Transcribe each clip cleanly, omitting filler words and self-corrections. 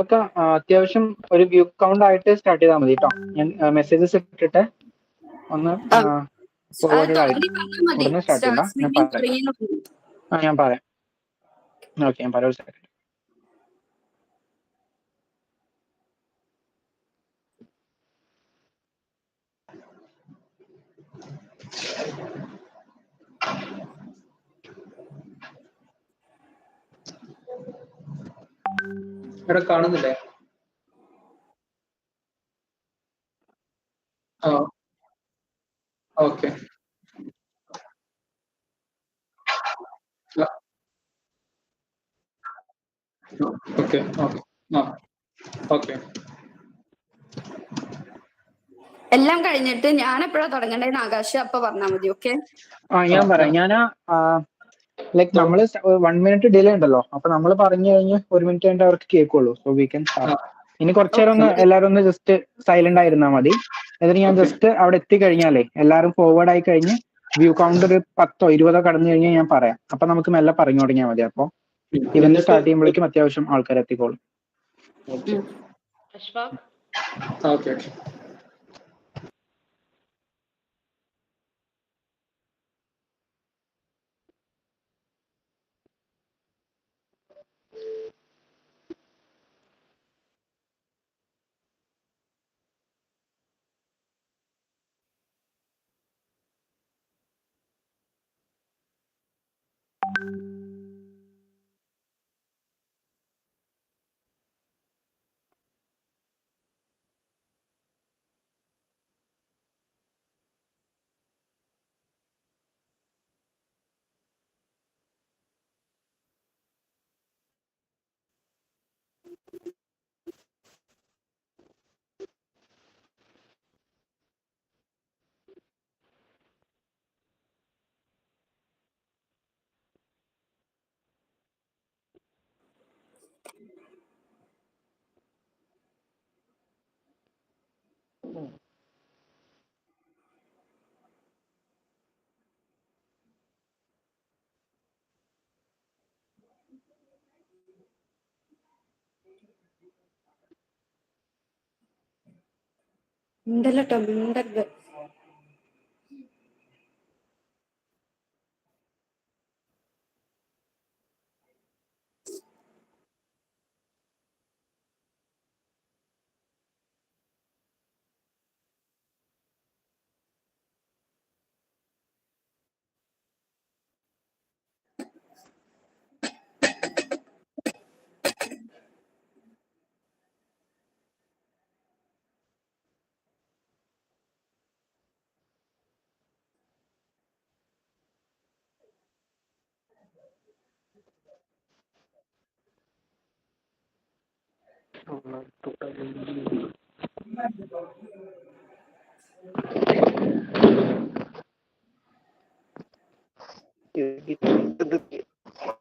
ഒക്കെ അത്യാവശ്യം ഒരു വ്യൂ കൗണ്ട് ആയിട്ട് സ്റ്റാർട്ട് ചെയ്താൽ മതി കേട്ടോ. ഞാൻ മെസ്സേജസ് ഇട്ടിട്ട് ഒന്ന് ഫോർവേഡ് ആയിട്ട് ഉടനെ സ്റ്റാർട്ട് ചെയ്യണ്ട. ഞാൻ പറയാം. ഓക്കെ, ഞാൻ പറയാം. ഒരു സെക്കൻഡ്. ഇവിടെ കാണുന്നില്ലേ? Okay okay okay. എല്ലാം കഴിഞ്ഞിട്ട് ഞാൻ എപ്പോഴാ തുടങ്ങേണ്ടതെന്ന് ആകാശ് അപ്പൊ പറഞ്ഞാൽ മതി. ഓക്കെ, ഞാൻ പറയാം. ഞാൻ ലൈക്ക് നമ്മള് 1 minute ഡിലേ ഉണ്ടല്ലോ, അപ്പൊ നമ്മൾ പറഞ്ഞു കഴിഞ്ഞ് 1 minute കഴിഞ്ഞിട്ട് അവർക്ക് കേൾക്കുള്ളൂ. So we can start. ഇനി കുറച്ചു നേരം ഒന്ന് എല്ലാവരും ഒന്ന് ജസ്റ്റ് സൈലന്റ് ആയിരുന്നാ മതി. എന്നിട്ട് ഞാൻ ജസ്റ്റ് അവിടെ എത്തിക്കഴിഞ്ഞാലേ എല്ലാവരും ഫോർവേഡ് ആയി കഴിഞ്ഞ് വ്യൂ കൗണ്ട് ഒരു 10 or 20 കടന്നു കഴിഞ്ഞാൽ ഞാൻ പറയാം. അപ്പൊ നമുക്ക് മെല്ലെ പറഞ്ഞു തുടങ്ങിയാൽ മതി. അപ്പൊ ഇവന്റ് സ്റ്റാർട്ട് ചെയ്യുമ്പോഴേക്കും അത്യാവശ്യം ആൾക്കാർ എത്തിക്കോളും. ഓക്കെ. ഉണ്ടല്ലോ ഉണ്ടല്ലോ.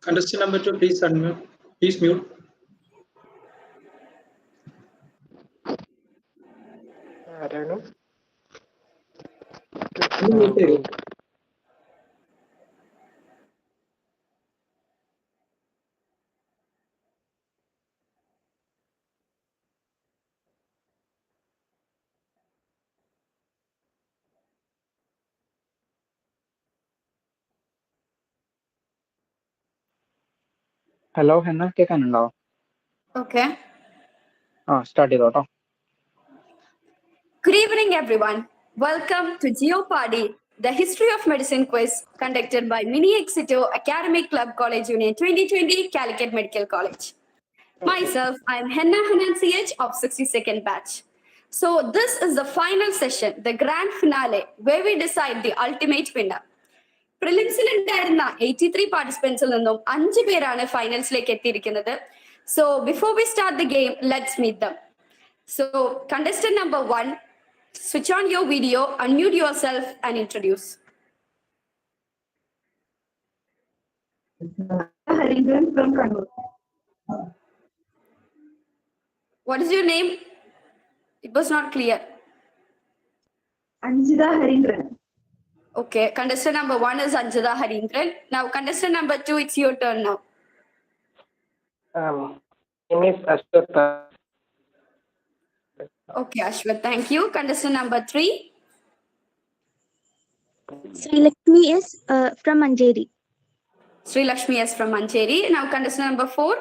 Contestant number 2, please unmute. Please mute. Hello, എന്നാ കേൾക്കാനുണ്ടോ? ഓക്കെ, സ്റ്റാർട്ട് ചെയ്തോട്ടോ. Good evening, everyone. Welcome to Jeopardy, the History of Medicine quiz conducted by Mini Eskito Academic Club College Union 2020, Calicut Medical College. Myself, I'm Henna Hanan CH of 62nd batch. So this is the final session, the grand finale, where we decide the ultimate winner. പ്രിലിംസിൽ ഉണ്ടായിരുന്ന 83 പാർട്ടിസിപ്പൻസിൽ നിന്നും 5 പേരാണ് ഫൈനൽസിലേക്ക് എത്തിയിരിക്കുന്നത്. So before we start the game, let's meet them. സോ contestant number 1, switch on your video, unmute yourself and introduce. From Kannur. What is your name? It was not clear. Anjita Harindran. Okay, contestant number 1 is Anjita Harindran. Now contestant number 2, it's your turn now. name is Ashwata. Okay, Ashwath, thank you. Contestant number 3. Sri Lakshmi is from Manjeri. Sri Lakshmi S from Mancheri. Now contestant number 4.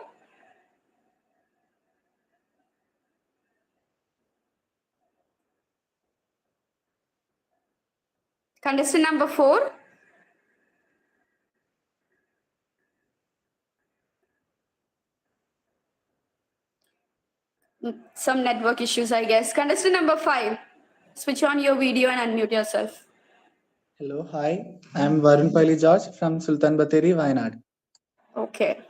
Contestant number 4. Some network issues, I guess. Contestant number 5. Switch on your video and unmute yourself. Hello, hi. I'm Varun Pali George from Sultan Batheri, Wayanad. Okay.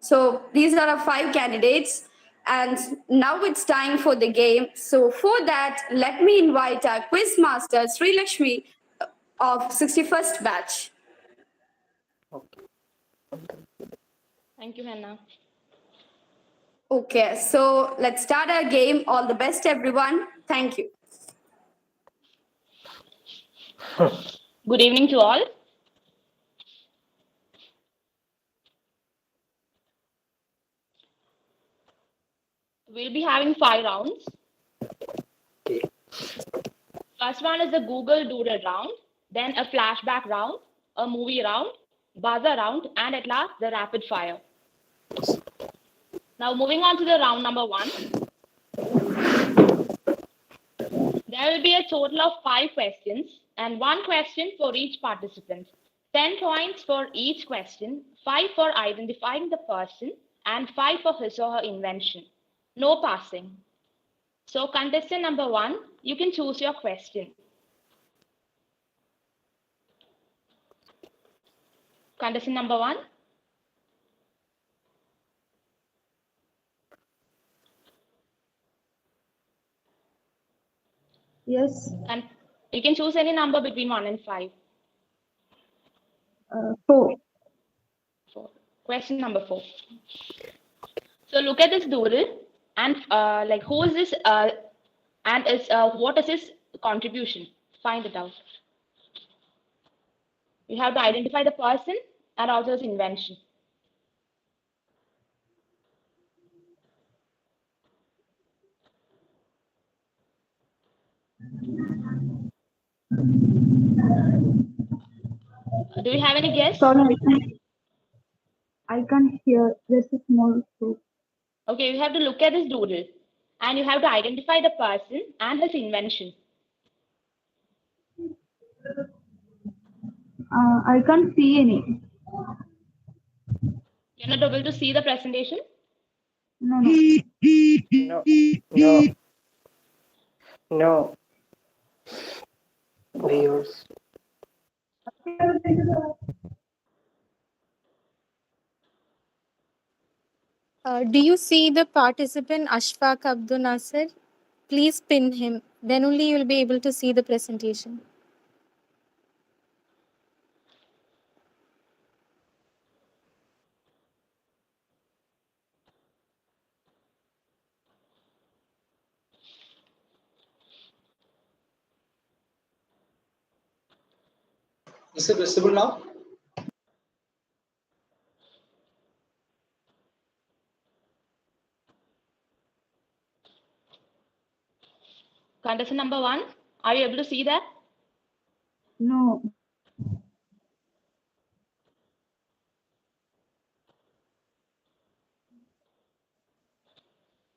So these are our 5 candidates. And now it's time for the game. So for that, let me invite our quiz master, Sri Lakshmi of 61st batch. Thank you, Hannah. Okay, so let's start our game. All the best, everyone. Thank you. Good evening to all. We'll be having 5 rounds. First one is the Google Doodle round, then a flashback round, a movie round, buzzer round, and at last the rapid fire. Now moving on to the round number 1. There will be a total of 5 questions and 1 question for each participant. 10 points for each question, 5 for identifying the person, and 5 for his or her invention. No passing. So contestant number 1, you can choose your question. Contestant number 1. Yes. And you can choose any number between 1 and 5. 4. 4. Question number 4. So look at this doodle and like who is this and is what is his contribution? Find it out. You have to identify the person and also his invention. Do you have any guess? Sorry, I can't hear. There's a small group. Okay, you have to look at this doodle and you have to identify the person and his invention. I can't see any. You're not able to see the presentation? No. No. Viewers. Do you see the participant Ashfaq Abdul Nasser? Please pin him. Then only you will be able to see the presentation. Is it visible now? Contestant number 1, are you able to see that? No.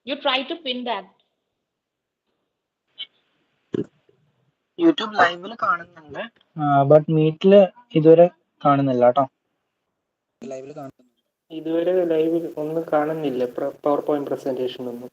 You try to pin that. YouTube ലൈവിൽ കാണുന്നുണ്ട്, but മീറ്റില് ഇതുവരെ കാണുന്നില്ല കേട്ടോ. ഇതുവരെ ലൈവിൽ ഒന്നും കാണുന്നില്ല, power point presentation ഒന്നും.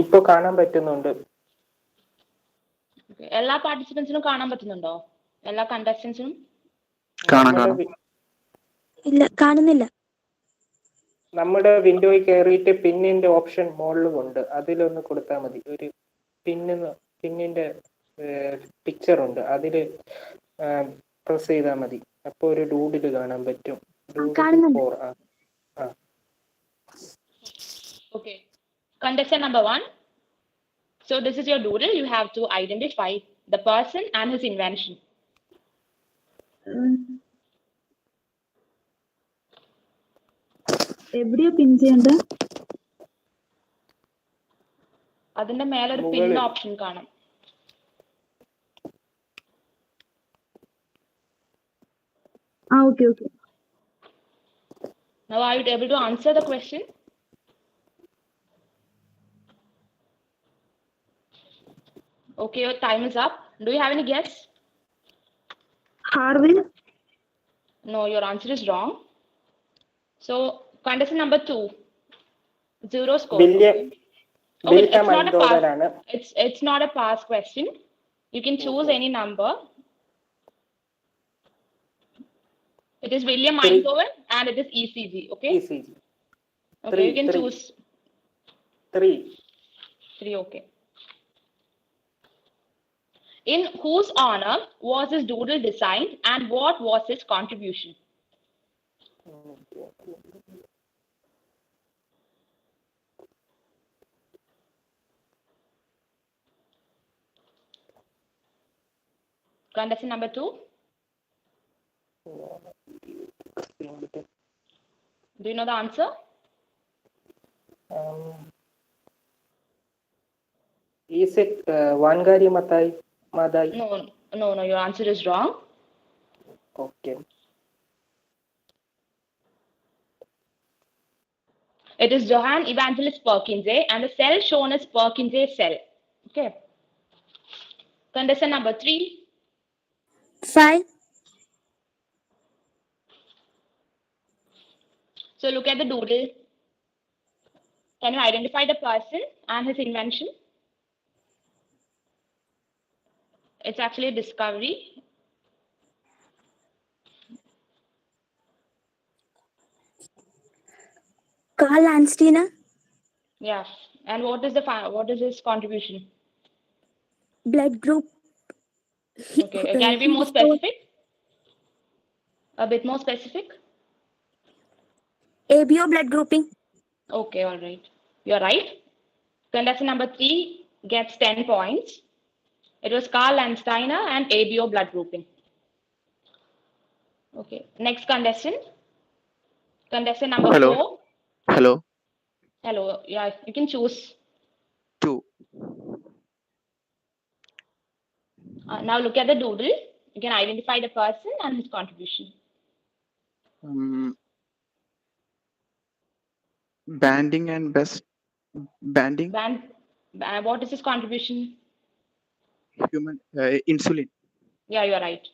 ഇപ്പൊ കാണാൻ പറ്റുന്നുണ്ട്. എല്ലാ പാർട്ടിസിപ്പൻസിനും കാണാൻ പറ്റുന്നുണ്ടോ? എല്ലാ കണ്ടസ്റ്റൻസിനും? ഇല്ല, കാണുന്നില്ല. നമ്മുടെ വിൻഡോയിൽ കയറിയിട്ട് പിന്നിന്റെ ഓപ്ഷൻ മുകളിലുമുണ്ട്, അതിലൊന്ന് കൊടുത്താൽ മതി. ഒരു പിന്നിന്റെ പിക്ചർ ഉണ്ട്, അതിൽ പ്രസ് ചെയ്താൽ മതി. അപ്പോൾ ഒരു ഡൂഡിൽ കാണാൻ പറ്റും. കാണുന്നുണ്ട്. 4. Okay. Contestant number 1. So this is your doodle. You have to identify the person and his invention. എവിടെയാ പിൻ ചെയ്യേണ്ടത്? അതിന്റെ മേലെ ഒരു പിൻ ഓപ്ഷൻ കാണാം. Okay, okay. Now are you able to answer the question? Okay, your time is up. Do you have any guess? Harvey? No, your answer is wrong. So contestant number 2. 0 score. Okay, it's not a pass. It's not a pass question. You can choose any number. It is William Einthoven and it is ECG. Okay. ECG. Okay, you can choose 3. 3. Okay. In whose honor was this doodle designed and what was his contribution? Contestant number 2. Do you know the answer? Is it Wangari Maathai? No, your answer is wrong. Okay. It is Johann Evangelist Perkins, and the cell shown is Perkins cell. Okay. Contestant number 3. 5. So look at the doodle. Can you identify the person and his invention? It's actually a discovery. Carl Landsteiner. Yeah. And what is his contribution? Blood group. Okay. Can you be more specific? A bit more specific? ABO blood grouping. Okay, all right. You're right. Contestant number 3 gets 10 points. It was Carl Landsteiner and ABO blood grouping. Okay. Next contestant. Contestant number 4. Hello. Hello. Yeah, you can choose 2. Now look at the doodle. You can identify the person and his contribution. Banding and best banding. What is his contribution? Human insulin. Yeah, you're right.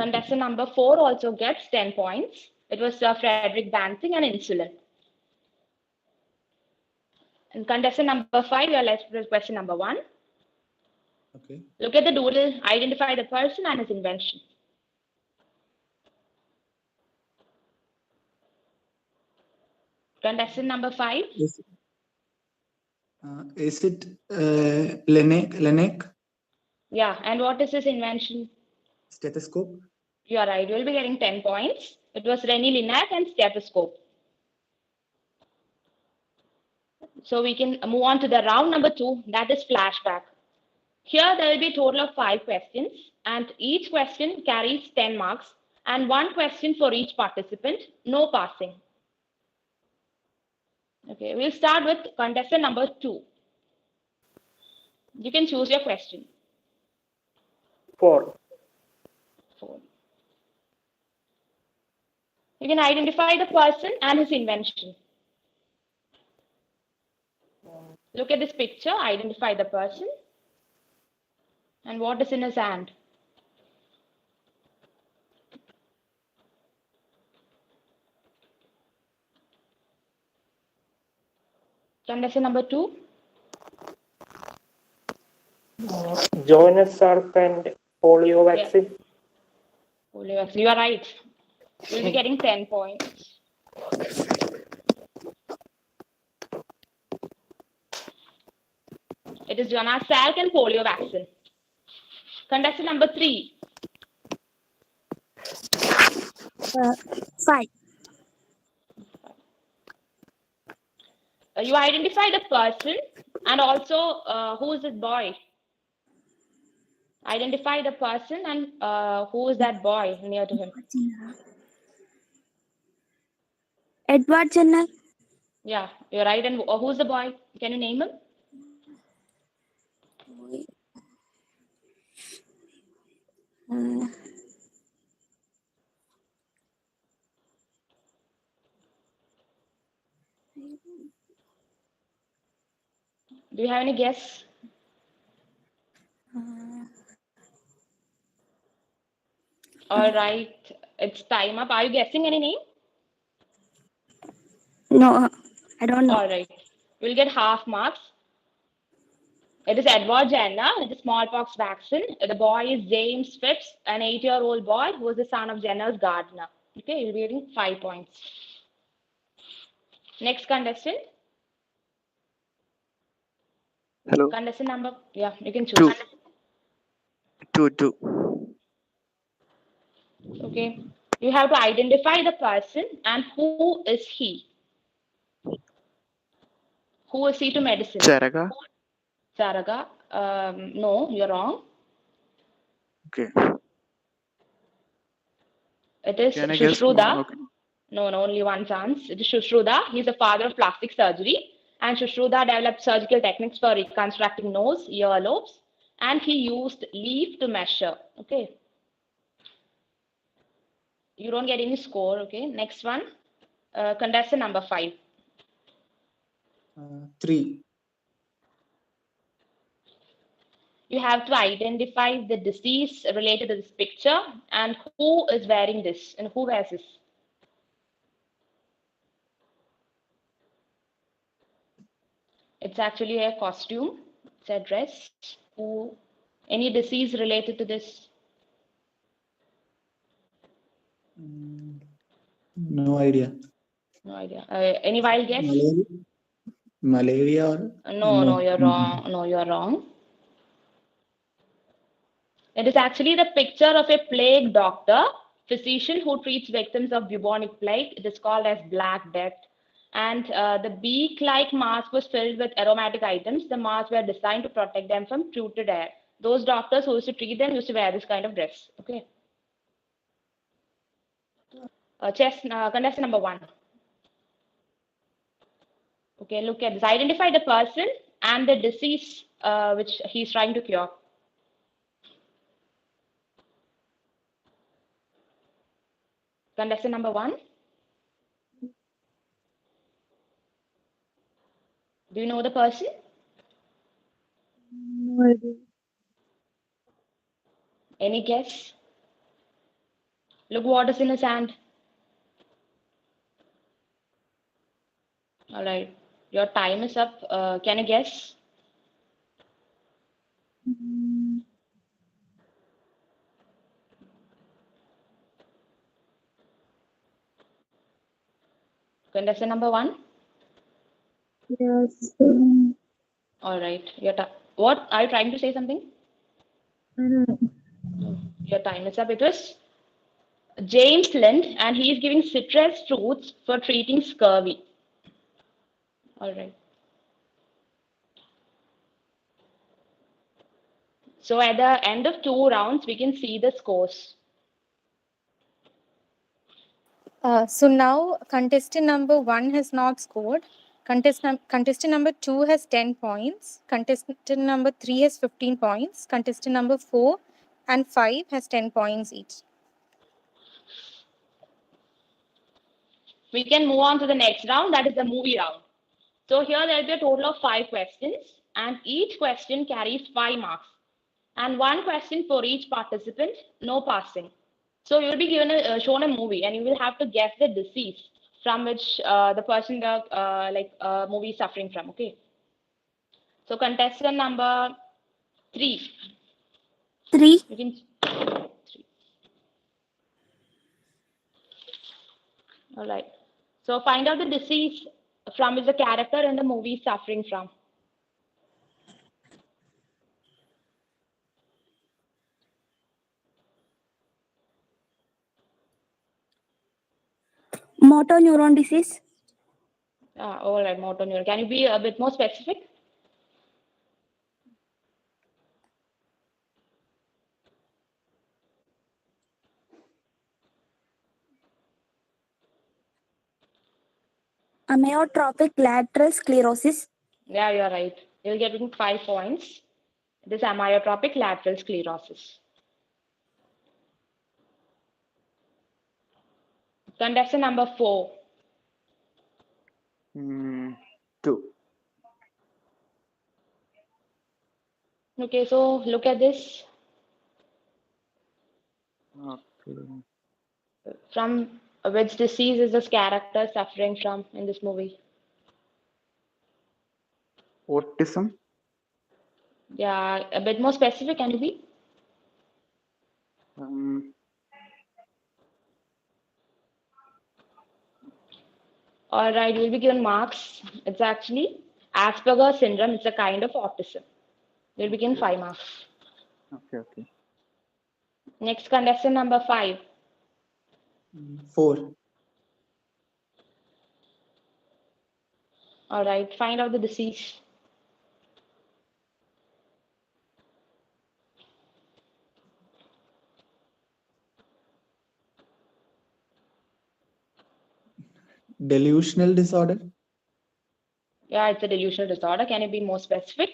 Contestant number 4 also gets 10 points. It was Frederick Banting and insulin. And contestant number 5, you're left with question number 1. Okay. Look at the doodle, identify the person and his invention. Contestant number 5. Is it Laennec? Yeah, and what is his invention? Stethoscope. You are right. You'll be getting 10 points. It was René Laennec and stethoscope. So we can move on to the round number 2, that is flashback. Here there will be a total of 5 questions and each question carries 10 marks and 1 question for each participant, no passing. Okay, we'll start with contestant number 2. You can choose your question. 4. You can identify the person and his invention. Look at this picture, identify the person and what is in his hand. Contestant number 2. Jonas Salk and polio vaccine. Polio vaccine. You are right. You'll be getting 10 points. It is Jonas Salk and polio vaccine. Contestant number 3. 5. You identified a person and also who is this boy? Identify the person and who is that boy near to him? Edward Jenner. Yeah, you're right. And who's the boy? Can you name him? Do you have any guess? All right, it's time up. Are you guessing any name? No, I don't know. All right, we'll get half marks. It is Edward Jenner, it is smallpox vaccine. The boy is James Phipps, an 8-year-old boy who was the son of Jenner's gardener. Okay, you'll be getting 5 points. Next contestant. Hello. Contestant number, yeah, you can choose. 2. Okay, you have to identify the person and who is he? Who is he to medicine? Charaga. Saraga? No, you're wrong. Okay. It is Can I guess? Shushruta. Okay. No, only one chance. It is Shushruta. He's the father of plastic surgery. And Shushruta developed surgical techniques for reconstructing nose, earlobes. And he used leaf to measure. Okay. You don't get any score. Okay. Next one. Contestant number 5. 3. You have to identify the disease related to this picture and who is wearing this and who wears this. It's actually a costume. It's a dress. Who? Any disease related to this? No idea. No idea. Any wild guess? Malaria or? No, you're wrong. No, you're wrong. It is actually the picture of a plague doctor, physician who treats victims of bubonic plague. It is called as Black Death. And the beak-like mask was filled with aromatic items. The masks were designed to protect them from polluted air. Those doctors who used to treat them used to wear this kind of dress. Okay. Contestant number 1. Okay, look at this. Identify the person and the disease which he's trying to cure. Contestant number 1. Do you know the person? No idea. Any guess? Look what is in his hand. All right. Your time is up. Can you guess? Contestant number 1. Yes. All right. What are you trying to say? Something? I don't know. Your time is up. It was James Lind, and he is giving citrus fruits for treating scurvy. All right. So at the end of 2 rounds, we can see the scores. So now contestant number 1 has not scored. Contestant number 2 has 10 points. Contestant number 3 has 15 points. Contestant number 4 and 5 has 10 points each. We can move on to the next round, that is the movie round. So here there will be a total of 5 questions, and each question carries 5 marks. And 1 question for each participant, no passing. So you will be given shown a movie, and you will have to guess the disease from which the person movie is suffering from. Okay. So contestant number 3. 3. You can 3. All right. So find out the disease from which the character in the movie is suffering from. Motor neuron disease. All right, motor neuron. Can you be a bit more specific? Amyotrophic lateral sclerosis. Yeah, you're right. You'll get 5 points. It is amyotrophic lateral sclerosis. Contestant number 4. 2. Okay, so look at this. Okay. From which disease is this character suffering from in this movie? Autism. Yeah, a bit more specific, can you be? All right, you'll be given marks. It's actually Asperger's syndrome. It's a kind of autism. You'll be given 5 marks. Okay. Next contestant number 5. 4. All right, find out the disease. Delusional disorder. Yeah, it's a delusional disorder. Can you be more specific?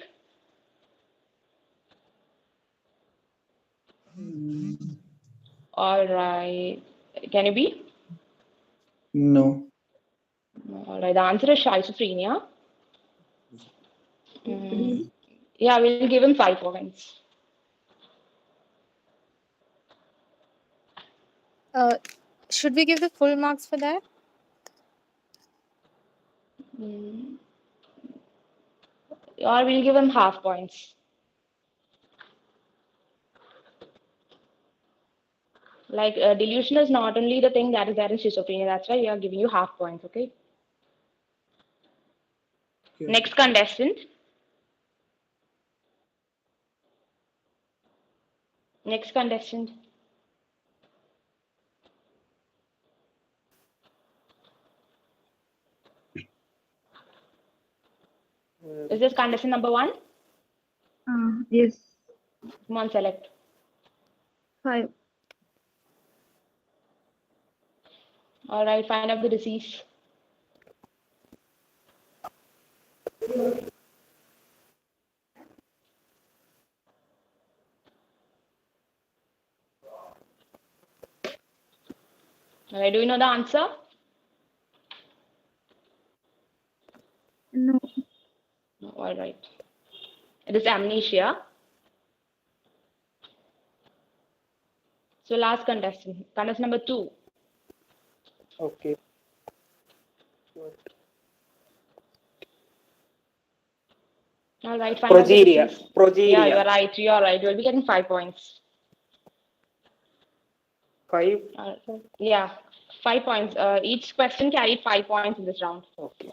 All right. Can you be? No. All right. The answer is schizophrenia. Yeah, we'll give him 5 points. Should we give the full marks for that? Or we'll give him half points. Like delusion is not only the thing that is there in schizophrenia. That's why we are giving you half points. Okay. Next contestant. Next contestant. Is this contestant number 1? Yes. Come on, select. 5. All right, find out the disease. All right, do you know the answer? No. All right. It is amnesia. So last contestant, contestant number 2. Okay. All right, find out the Progeria. disease. Progeria. Yeah, you're right. You're right. You'll be getting 5 points. 5. Yeah, 5 points. Each question carried 5 points in this round. Okay.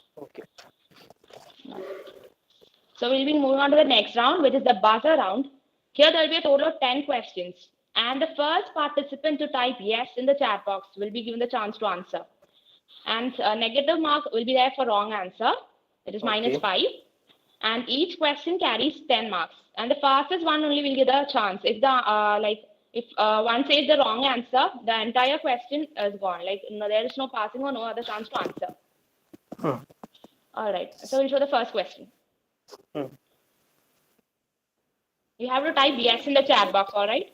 So we'll be moving on to the next round, which is the buzzer round. Here there will be a total of 10 questions. And the first participant to type yes in the chat box will be given the chance to answer. And a negative mark will be there for wrong answer. It is -5. And each question carries 10 marks. And the fastest one only will get a chance. If one says the wrong answer, the entire question is gone. Like there is no passing or no other chance to answer. All right. So we'll show the first question. You have to type yes in the chat box. All right.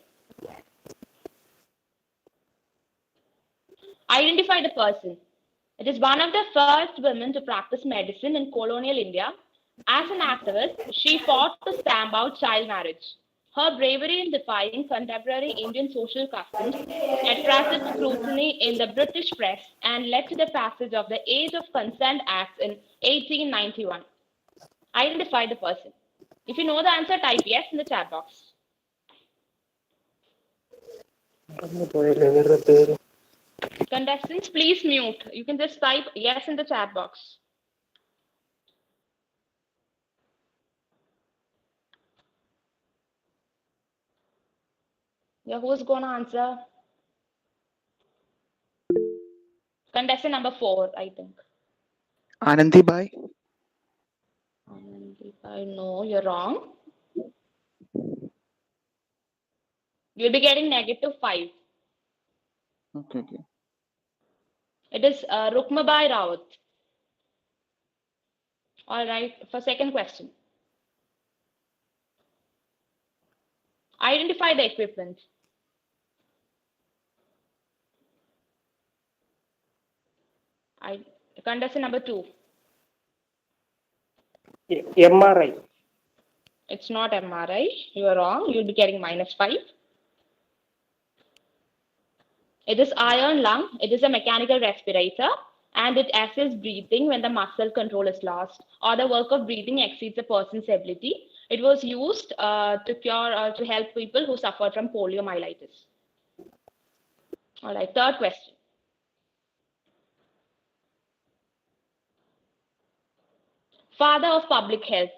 Identify the person. It is one of the first women to practice medicine in colonial India. As an activist, she fought to stamp out child marriage. Her bravery in defying contemporary Indian social customs attracted scrutiny in the British press and led to the passage of the Age of Consent Act in 1891. Identify the person. If you know the answer, type yes in the chat box. Contestants, please mute. You can just type yes in the chat box. Yeah, who's going to answer? Contestant number 4, I think. Anandi Bai. No, you're wrong. You'll be getting -5. Okay, okay. It is Rukmabai Rawat. All right, for second question. Identify the equipment. Contestant number 2. MRI. It's not MRI. You are wrong. You'll be getting -5. It is iron lung. It is a mechanical respirator, and it assists breathing when the muscle control is lost or the work of breathing exceeds a person's ability. It was used to cure or to help people who suffered from poliomyelitis. All right, third question. Father of public health.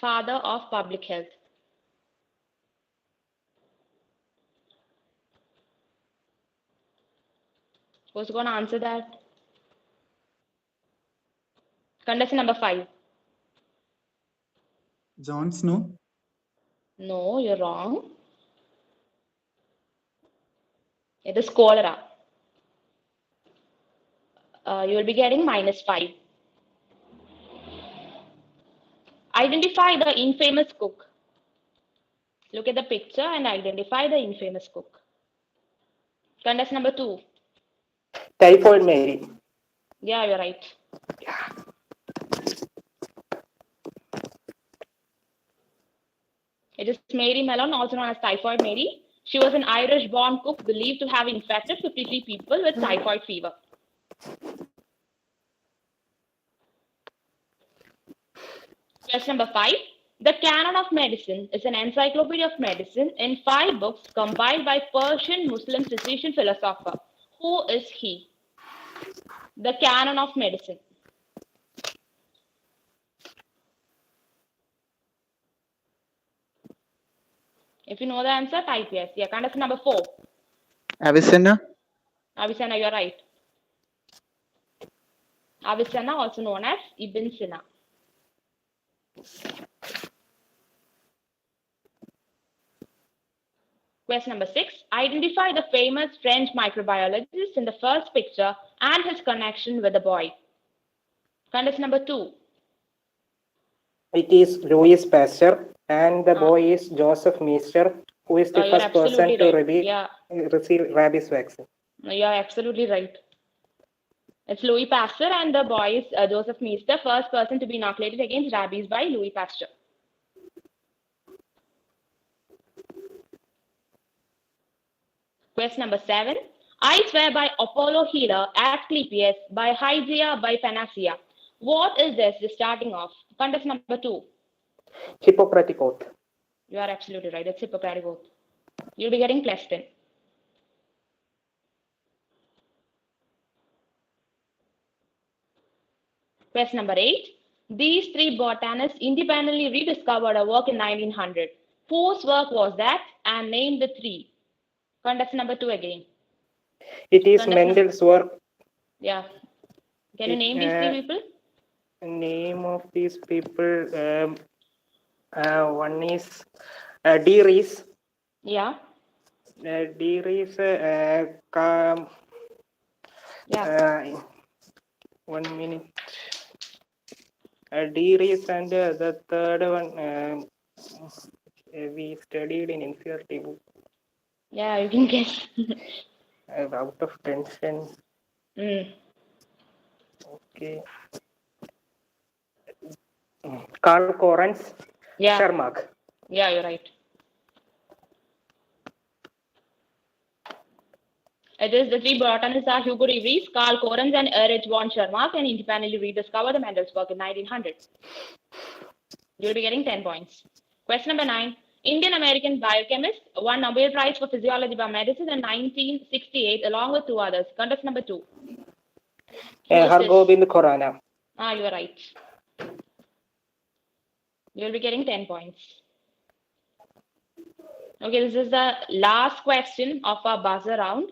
Father of public health. Who's going to answer that? Contestant number 5. Jon Snow. No, you're wrong. It is cholera. You will be getting -5. Identify the infamous cook. Look at the picture and identify the infamous cook. Contestant number 2. Typhoid Mary. Yeah, you're right. It is Mary Mellon, also known as Typhoid Mary. She was an Irish-born cook believed to have infected 53 people with typhoid fever. Question number 5. The Canon of Medicine is an encyclopedia of medicine in 5 books compiled by Persian Muslim physician philosopher. Who is he? The Canon of Medicine. If you know the answer, type yes. Yeah, contestant number 4. Avicenna. Avicenna, you're right. Avicenna, also known as Ibn Sina. Question number 6. Identify the famous French microbiologist in the first picture and his connection with the boy. Contestant number 2. It is Louis Pasteur, and the boy is Joseph Meester, who is the You're first person absolutely to right. receive rabies vaccine. You're absolutely right. It's Louis Pasteur, and the boy is Joseph Meester, first person to be inoculated against rabies by Louis Pasteur. Question number 7. I swear by Apollo Healer, Asclepius, by Hygeia, by Panacea. What is this the starting of? Contestant number 2. Hippocratic Oath. You are absolutely right. It's Hippocratic Oath. You'll be getting +10. Question number 8. These 3 botanists independently rediscovered a work in 1900. Whose work was that? And name the 3. Contestant number 2 again. It is Mendel's work. Yeah. Can you name these 3 people? Name of these people. One is D. Rees. Yeah. D. Rees. 1 minute. D. Rees, and the third one we studied in NCERT book. Yeah, you can guess. Out of tension. Okay. Carl Correns. Yeah. Shermark. Yeah, you're right. It is the 3 botanists are Hugo de Vries, Carl Correns, and Erich von Schermark, and independently rediscovered the Mendel's work in 1900. You'll be getting 10 points. Question number 9. Indian-American biochemist won Nobel Prize for Physiology by Medicine in 1968 along with 2 others. Contestant number 2. Hargobind Khorana. You are right. You'll be getting 10 points. Okay, this is the last question of our buzzer round.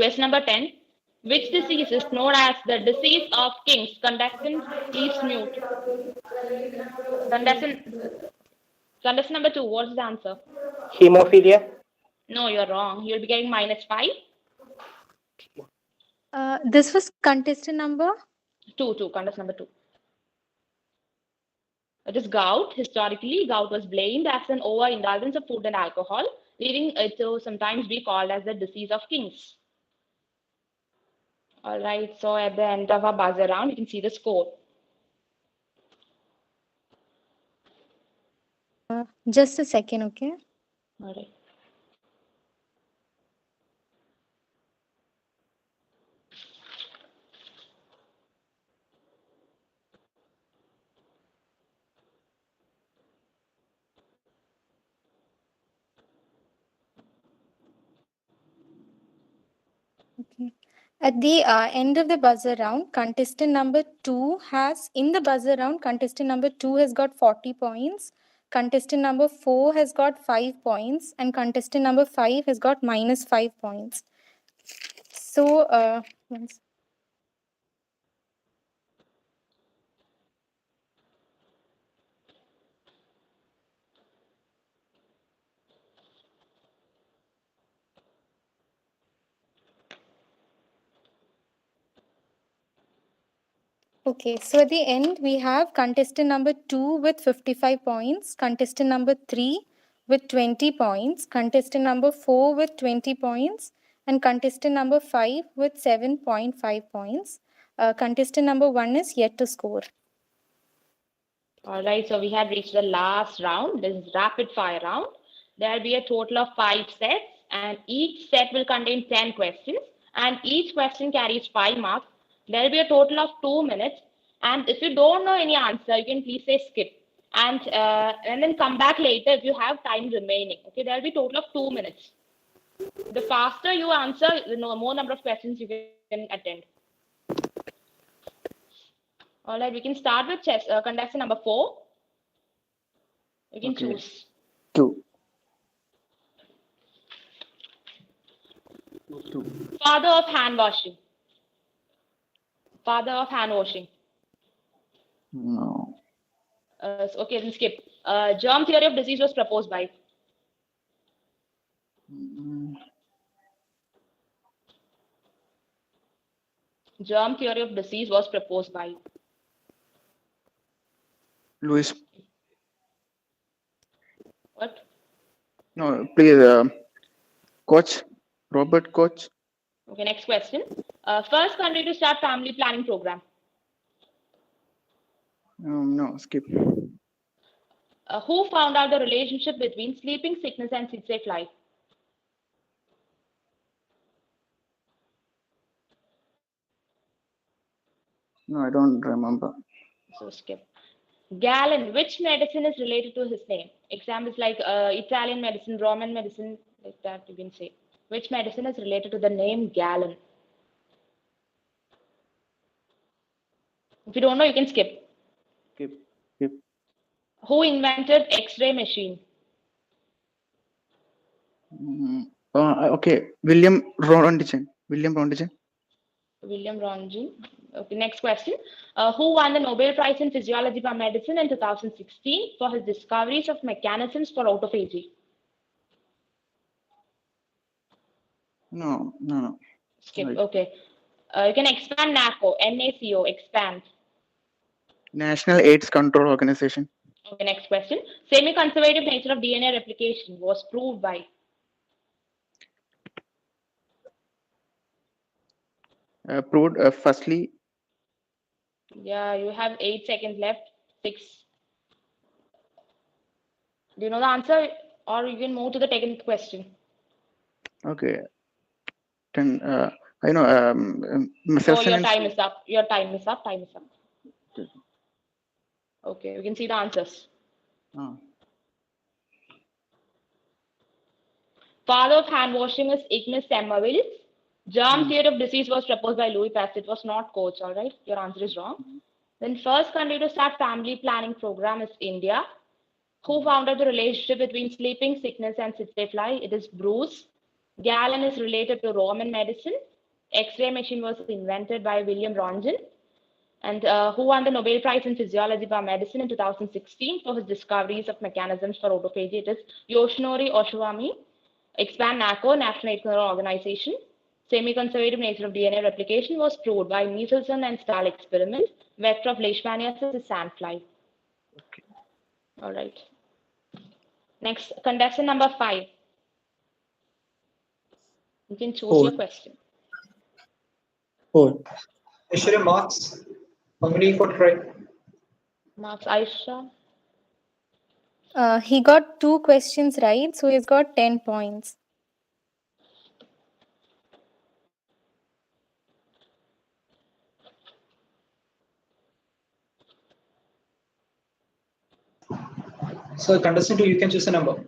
Question number 10. Which disease is known as the disease of kings? Contestant, please mute. Contestant number 2, what's the answer? Hemophilia. No, you're wrong. You'll be getting -5. This was contestant number? 2, contestant number 2. It is gout. Historically, gout was blamed as an overindulgence of food and alcohol, leading it to sometimes be called as the disease of kings. All right, so at the end of our buzzer round, you can see the score. Just a second, okay? All right. Okay. At the end of the buzzer round, contestant number 2 has, in the buzzer round, contestant number 2 has got 40 points. Contestant number 4 has got 5 points. And contestant number 5 has got -5 points. So, okay, so at the end, we have contestant number 2 with 55 points, contestant number 3 with 20 points, contestant number 4 with 20 points, and contestant number 5 with 7.5 points. Contestant number 1 is yet to score. All right, so we have reached the last round. This is rapid fire round. There will be a total of 5 sets, and each set will contain 10 questions, and each question carries 5 marks. There will be a total of 2 minutes, and if you don't know any answer, you can please say skip, and then come back later if you have time remaining. Okay, there will be a total of 2 minutes. The faster you answer, the more number of questions you can attend. All right, we can start with contestant number 4. You can choose. 2. Father of hand washing. Father of hand washing. No. Okay, then skip. Germ theory of disease was proposed by. Germ theory of disease was proposed by. Louis. What? No, please. Coach. Robert Koch. Okay, next question. First country to start family planning program. No, skip. Who found out the relationship between sleeping sickness and tsetse fly? No, I don't remember. So skip. Galen, which medicine is related to his name? Examples like Italian medicine, Roman medicine, like that you can say. Which medicine is related to the name Galen? If you don't know, you can skip. Skip. Who invented X-ray machine? Okay, William Röntgen. William Röntgen. Okay, next question. Who won the Nobel Prize in Physiology by Medicine in 2016 for his discoveries of mechanisms for autophagy? No. Skip. Right. Okay. You can expand NACO. NACO. Expand. National AIDS Control Organization. Okay, next question. Semi-conservative nature of DNA replication was proved by. Proved firstly. Yeah, you have 8 seconds left. 6. Do you know the answer, or you can move to the second question? Okay. 10. I know. So your time is up. Your time is up. Time is up. Okay, we can see the answers. Father of hand washing is Ignace Semmelweis. Germ theory of disease was proposed by Louis Pasteur. It was not Koch. All right, your answer is wrong. Then first country to start family planning program is India. Who founded the relationship between sleeping sickness and tsetse fly? It is Bruce. Galen is related to Roman medicine. X-ray machine was invented by William Röntgen. And who won the Nobel Prize in Physiology by Medicine in 2016 for his discoveries of mechanisms for autophagy? It is Yoshinori Oshawami. Expand NACO, National AIDS Control Organization. Semi-conservative nature of DNA replication was proved by Michelson and Stahl experiment. Vector of leishmaniasis is sandfly. Okay. All right. Next, contestant number 5. You can choose 4. your question. 4. Aishwarya, marks. How many for try? Marks Aisha. He got 2 questions right, so he's got 10 points. So contestant 2, you can choose a number.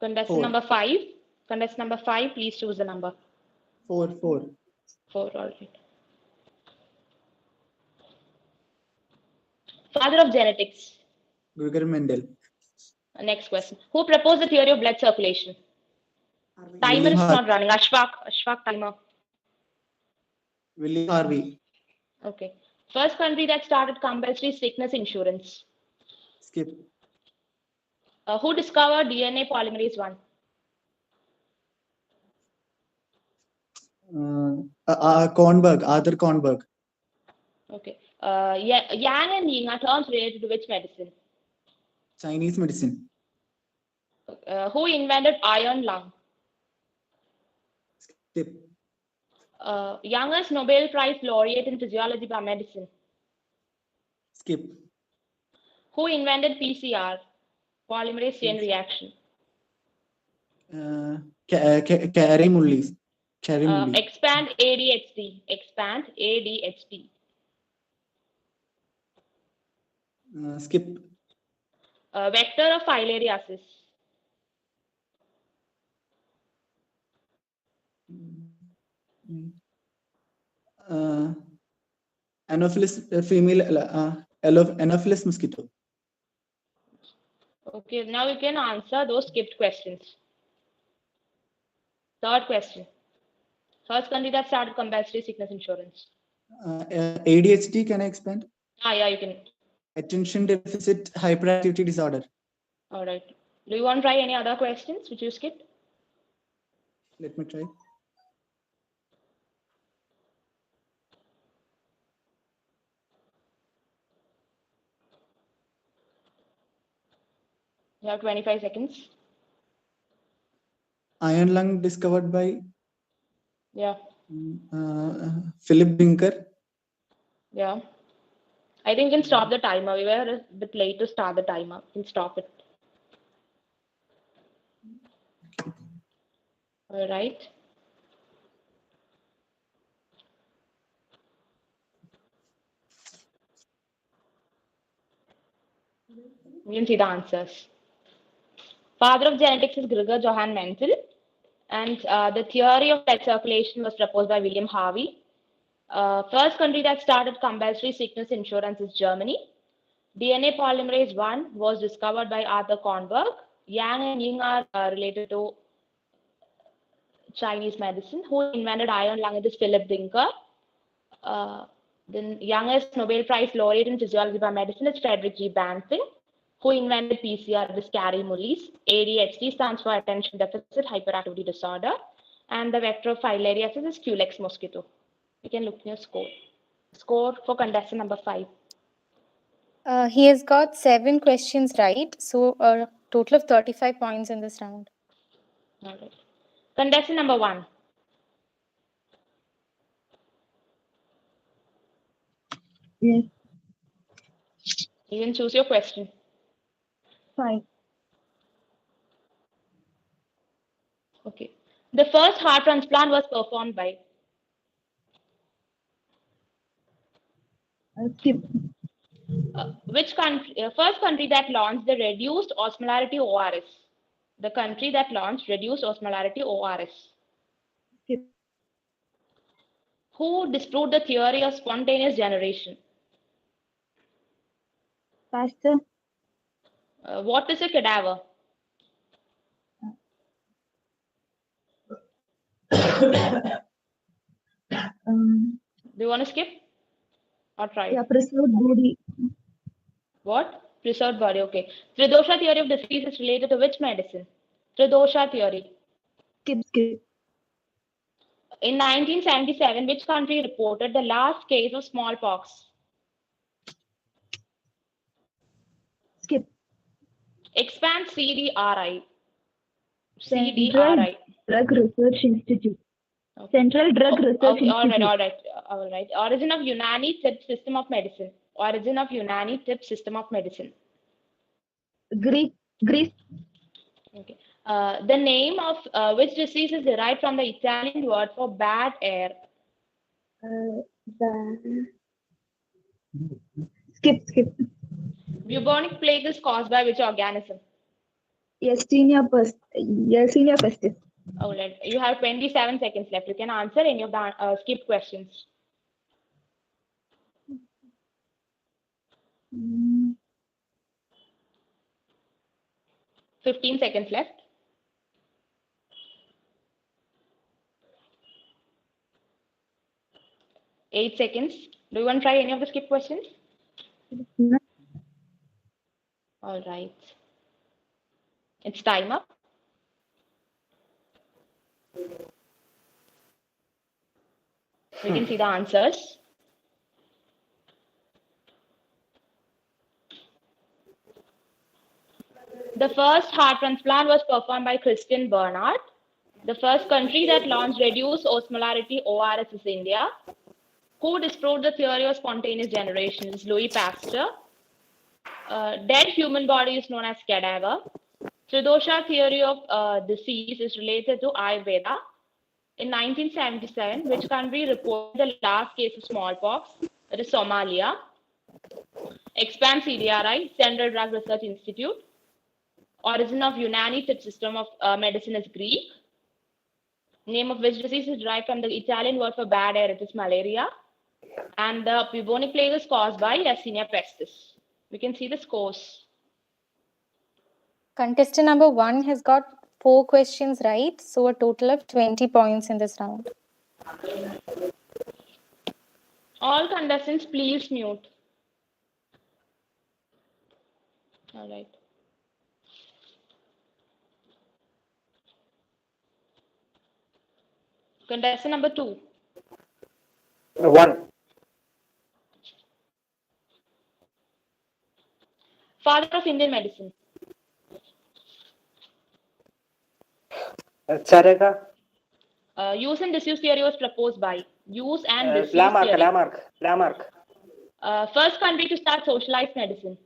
Contestant 4. number 5. Contestant number 5, please choose the number. 4. 4. 4, all right. Father of genetics. Gregor Mendel. Next question. Who proposed the theory of blood circulation? Timer William is Harvey. not running. Ashfaq timer. William Harvey. Okay. First country that started compulsory sickness insurance. Skip. Who discovered DNA polymerase 1? Kornberg. Arthur Kornberg. Okay. Yang and Ying are terms related to which medicine? Chinese medicine. Who invented iron lung? Skip. Youngest Nobel Prize laureate in physiology by medicine. Skip. Who invented PCR? Polymerase chain reaction. Carey Mullis. Carey Mullis. Expand ADHD. Expand ADHD. Skip. Vector of filariasis. Anopheles Anopheles mosquito. Okay, now you can answer those skipped questions. Third question. First country that started compulsory sickness insurance. ADHD, can I expand? Yeah, you can. Attention deficit hyperactivity disorder. All right. Do you want to try any other questions which you skipped? Let me try. You have 25 seconds. Iron lung discovered by Yeah. Philip Binker. Yeah. I think you can stop the timer. We were a bit late to start the timer. You can stop it. All right. You can see the answers. Father of genetics is Gregor Johann Mendel, and the theory of blood circulation was proposed by William Harvey. First country that started compulsory sickness insurance is Germany. DNA polymerase 1 was discovered by Arthur Kornberg. Yang and Ying are related to Chinese medicine. Who invented iron lung? It is Philip Binker. Then youngest Nobel Prize laureate in physiology by medicine is Frederick G. Banting. Who invented PCR? It is Carey Mullis. ADHD stands for attention deficit hyperactivity disorder. And the vector of filariasis is Culex mosquito. You can look at your score. Score for contestant number 5. He has got 7 questions right, so a total of 35 points in this round. All right. Contestant number 1. Yes. You can choose your question. 5. Okay. The first heart transplant was performed by? Skip. Which country? First country that launched the reduced osmolarity ORS. The country that launched reduced osmolarity ORS. Skip. Who disproved the theory of spontaneous generation? Pastor. What is a cadaver? Do you want to skip or try? Yeah, preserved body. What? Preserved body. Okay. Tridosha theory of disease is related to which medicine? Tridosha theory. Skip. In 1977, which country reported the last case of smallpox? Skip. Expand CDRI. Central CDRI. Drug Research Institute. Central Drug Research Okay, Institute. all right. Origin of Unani tip system of medicine. Origin of Unani tip system of medicine. Greece. Okay. The name of which disease is derived from the Italian word for bad air? Skip. Bubonic plague is caused by which organism? Yersinia pestis. All right. You have 27 seconds left. You can answer any of the skip questions. Mm, 15 seconds left. 8 seconds. Do you want to try any of the skip questions? no. All right. It's time up. We can see the answers. The first heart transplant was performed by Christian Bernard. The first country that launched reduced osmolarity ORS is India. Who disproved the theory of spontaneous generation is Louis Pasteur. Dead human body is known as cadaver. Tridosha theory of disease is related to Ayurveda. In 1977, which country reported the last case of smallpox? It is Somalia. Expand CDRI, Central Drug Research Institute. Origin of Unani tip system of medicine is Greek. Name of which disease is derived from the Italian word for bad air, it is malaria. And the bubonic plague is caused by Yersinia pestis. We can see the scores. Contestant number 1 has got 4 questions right, so a total of 20 points in this round. All contestants, please mute. All right. Contestant number 2. 1. Father of Indian medicine. Charaka. Use and disuse theory was proposed by. Use and disuse theory. Lamarck. First country to start socialized medicine.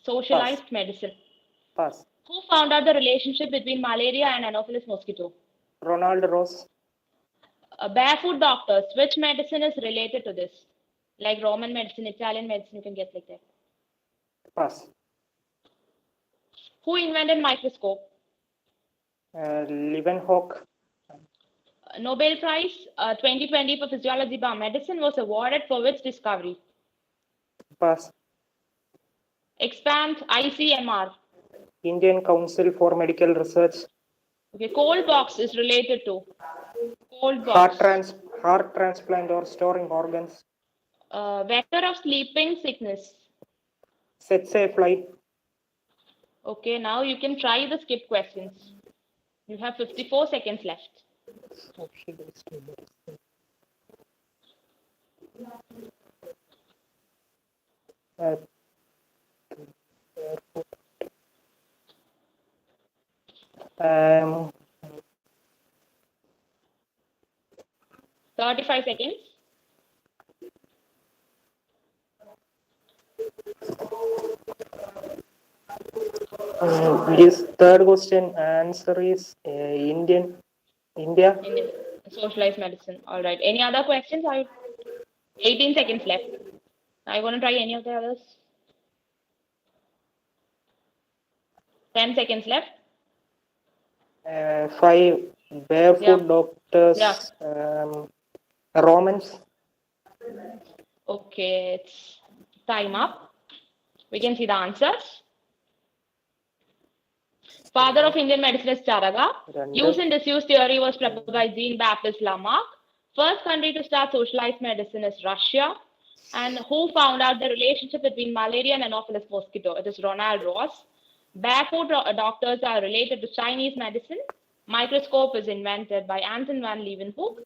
Socialized medicine. Pass. Who found out the relationship between malaria and Anopheles mosquito? Ronald Ross. Barefoot doctors. Which medicine is related to this? Like Roman medicine, Italian medicine, you can get like that. Pass. Who invented microscope? Leeuwenhoek. Nobel Prize 2020 for Physiology by Medicine was awarded for which discovery? Pass. Expand ICMR. Indian Council for Medical Research. Okay, cold box is related to cold box. Heart transplant or storing organs. Vector of sleeping sickness. Tsetse fly. Okay, now you can try the skip questions. You have 54 seconds left. Um, 35 seconds. This third question answer is India. Indian socialized medicine. All right. Any other questions? 18 seconds left. I want to try any of the others. 10 seconds left. 5 barefoot doctors. Yeah. Romans. Okay, it's time up. We can see the answers. Father of Indian medicine is Charaga. Use and disuse theory was proposed by Jean-Baptiste Lamarck. First country to start socialized medicine is Russia. And who found out the relationship between malaria and Anopheles mosquito? It is Ronald Ross. Barefoot doctors are related to Chinese medicine. Microscope is invented by Anton van Leeuwenhoek.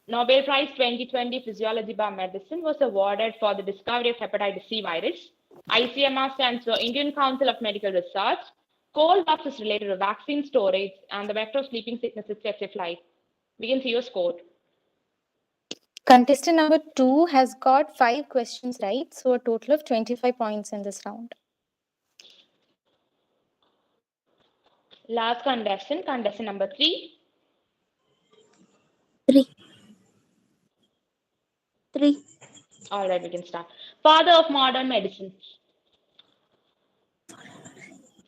Nobel Prize 2020 Physiology by Medicine was awarded for the discovery of hepatitis C virus. ICMR stands for Indian Council of Medical Research. Cold box is related to vaccine storage, and the vector of sleeping sickness is tsetse fly. We can see your score. Contestant number 2 has got 5 questions right, so a total of 25 points in this round. Last contestant, contestant number 3. 3. All right, we can start. Father of modern medicine.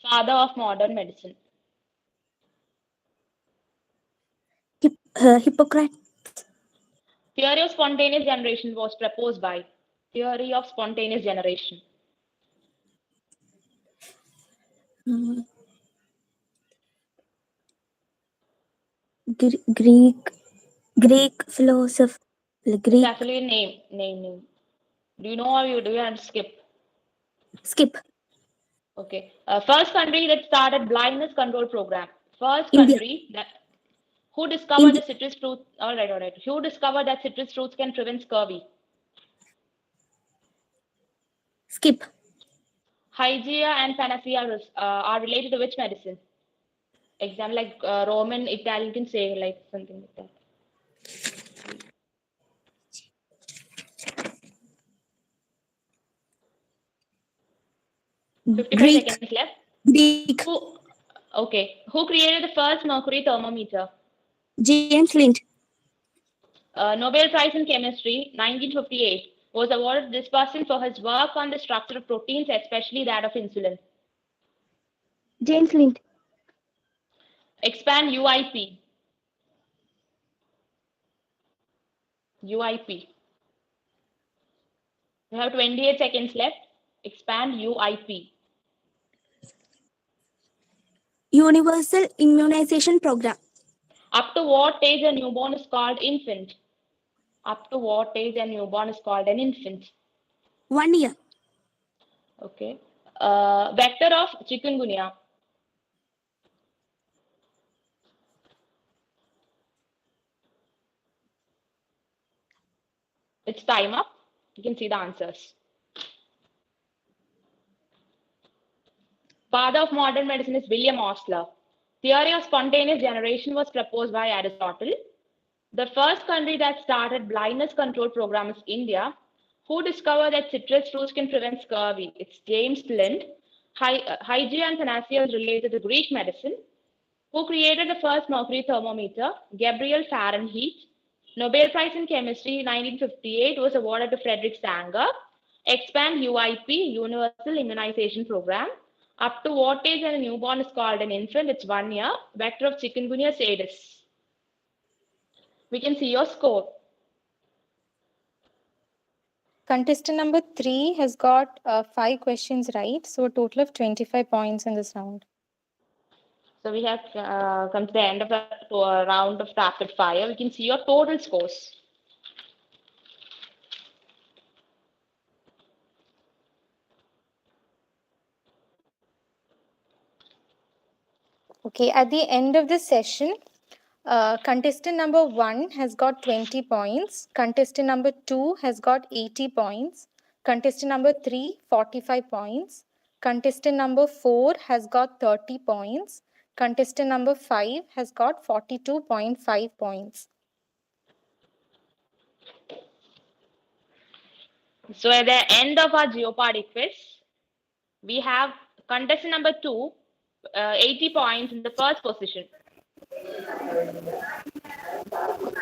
Father of modern medicine. Hippocrates. Theory of spontaneous generation was proposed by. Theory of spontaneous generation. Greek philosopher. It's actually name. Do you know or do you have to skip? Skip. Okay. First country that started blindness control program. First India. country that who discovered the citrus fruit. All right. Who discovered that citrus fruits can prevent scurvy? Skip. Hygeia and panacea are related to which medicine? Example like Roman, Italian, you can say like something like that. 55 seconds left. Greek. Who created the first mercury thermometer? James Lind. Nobel Prize in Chemistry, 1958, was awarded this person for his work on the structure of proteins, especially that of insulin. James Lind. Expand UIP. UIP. You have 28 seconds left. Expand UIP. Universal Immunization Program. Up to what age a newborn is called infant? Up to what age a newborn is called an infant? 1 year. Okay. Vector of chikungunya. It's time up. You can see the answers. Father of modern medicine is William Osler. Theory of spontaneous generation was proposed by Aristotle. The first country that started blindness control program is India. Who discovered that citrus fruits can prevent scurvy? It's James Lind. Hygeia and panacea is related to Greek medicine. Who created the first mercury thermometer? Gabriel Fahrenheit. Nobel Prize in Chemistry 1958 was awarded to Frederick Sanger. Expand UIP, Universal Immunization Program. Up to what age a newborn is called an infant? It's 1 year. Vector of chikungunya is Aedes. We can see your score. Contestant number 3 has got 5 questions right, so a total of 25 points in this round. So we have come to the end of the round of rapid fire. We can see your total scores. Okay, at the end of the session, contestant number 1 has got 20 points. Contestant number 2 has got 80 points. Contestant number 3, 45 points. Contestant number 4 has got 30 points. Contestant number 5 has got 42.5 points. So at the end of our Jeopardy quiz, we have contestant number 2, 80 points in the first position.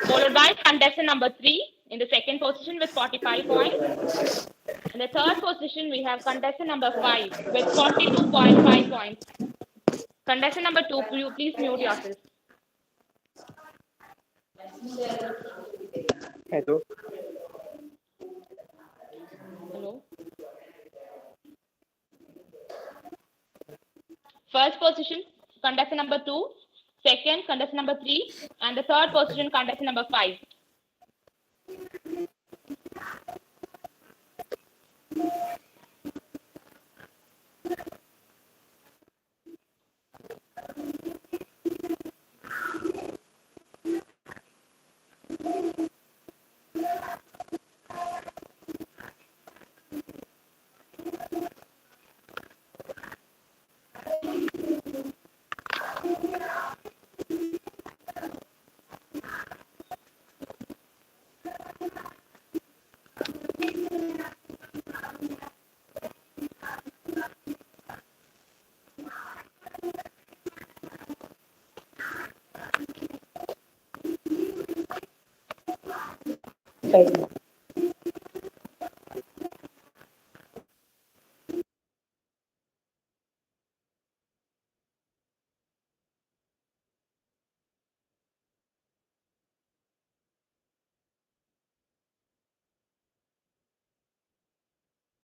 Followed by contestant number 3 in the second position with 45 points. In the third position, we have contestant number 5 with 42.5 points. Contestant number 2, please mute yourself. Hello. Hello. First position, contestant number 2. Second, contestant number 3. And the third position, contestant number 5. time.